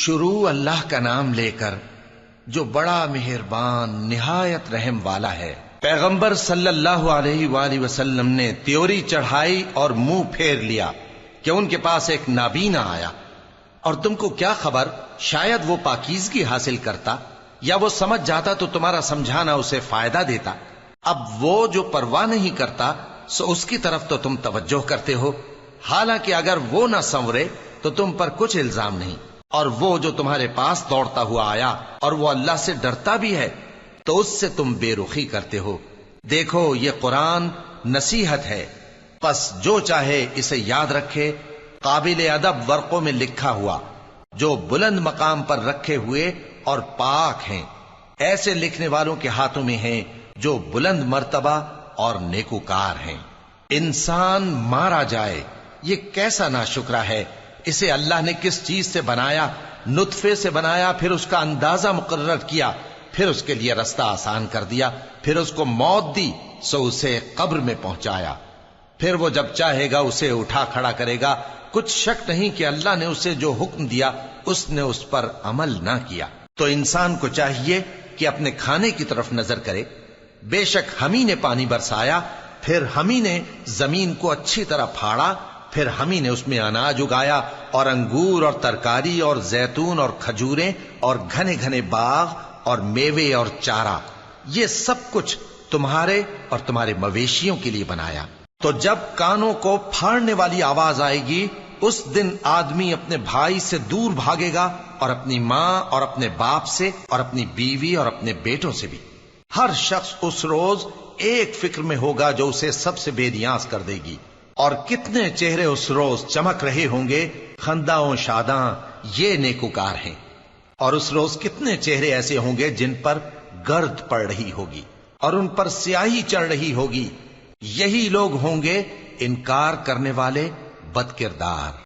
شروع اللہ کا نام لے کر جو بڑا مہربان نہایت رحم والا ہے۔ پیغمبر صلی اللہ علیہ وآلہ وسلم نے تیوری چڑھائی اور منہ پھیر لیا کہ ان کے پاس ایک نابینا آیا، اور تم کو کیا خبر، شاید وہ پاکیزگی حاصل کرتا یا وہ سمجھ جاتا تو تمہارا سمجھانا اسے فائدہ دیتا۔ اب وہ جو پرواہ نہیں کرتا سو اس کی طرف تو تم توجہ کرتے ہو، حالانکہ اگر وہ نہ سنورے تو تم پر کچھ الزام نہیں۔ اور وہ جو تمہارے پاس دوڑتا ہوا آیا اور وہ اللہ سے ڈرتا بھی ہے تو اس سے تم بے رخی کرتے ہو۔ دیکھو یہ قرآن نصیحت ہے، پس جو چاہے اسے یاد رکھے، قابل ادب ورقوں میں لکھا ہوا، جو بلند مقام پر رکھے ہوئے اور پاک ہیں، ایسے لکھنے والوں کے ہاتھوں میں ہیں جو بلند مرتبہ اور نیکوکار ہیں۔ انسان مارا جائے، یہ کیسا ناشکرا ہے، اسے اللہ نے کس چیز سے بنایا؟ نطفے سے بنایا، پھر اس کا اندازہ مقرر کیا، پھر اس کے لیے رستہ آسان کر دیا، پھر اس کو موت دی سو اسے قبر میں پہنچایا، پھر وہ جب چاہے گا اسے اٹھا کھڑا کرے گا۔ کچھ شک نہیں کہ اللہ نے اسے جو حکم دیا اس نے اس پر عمل نہ کیا۔ تو انسان کو چاہیے کہ اپنے کھانے کی طرف نظر کرے۔ بے شک ہم ہی نے پانی برسایا، پھر ہم ہی نے زمین کو اچھی طرح پھاڑا، پھر ہم ہی نے اس میں اناج اگایا اور انگور اور ترکاری اور زیتون اور کھجوریں اور گھنے گھنے باغ اور میوے اور چارہ، یہ سب کچھ تمہارے اور تمہارے مویشیوں کے لیے بنایا۔ تو جب کانوں کو پھاڑنے والی آواز آئے گی اس دن آدمی اپنے بھائی سے دور بھاگے گا، اور اپنی ماں اور اپنے باپ سے اور اپنی بیوی اور اپنے بیٹوں سے بھی۔ ہر شخص اس روز ایک فکر میں ہوگا جو اسے سب سے بے نیاز کر دے گی۔ اور کتنے چہرے اس روز چمک رہے ہوں گے، خنداں و شاداں، یہ نیکوکار ہیں۔ اور اس روز کتنے چہرے ایسے ہوں گے جن پر گرد پڑ رہی ہوگی اور ان پر سیاہی چڑھ رہی ہوگی، یہی لوگ ہوں گے انکار کرنے والے بد کردار۔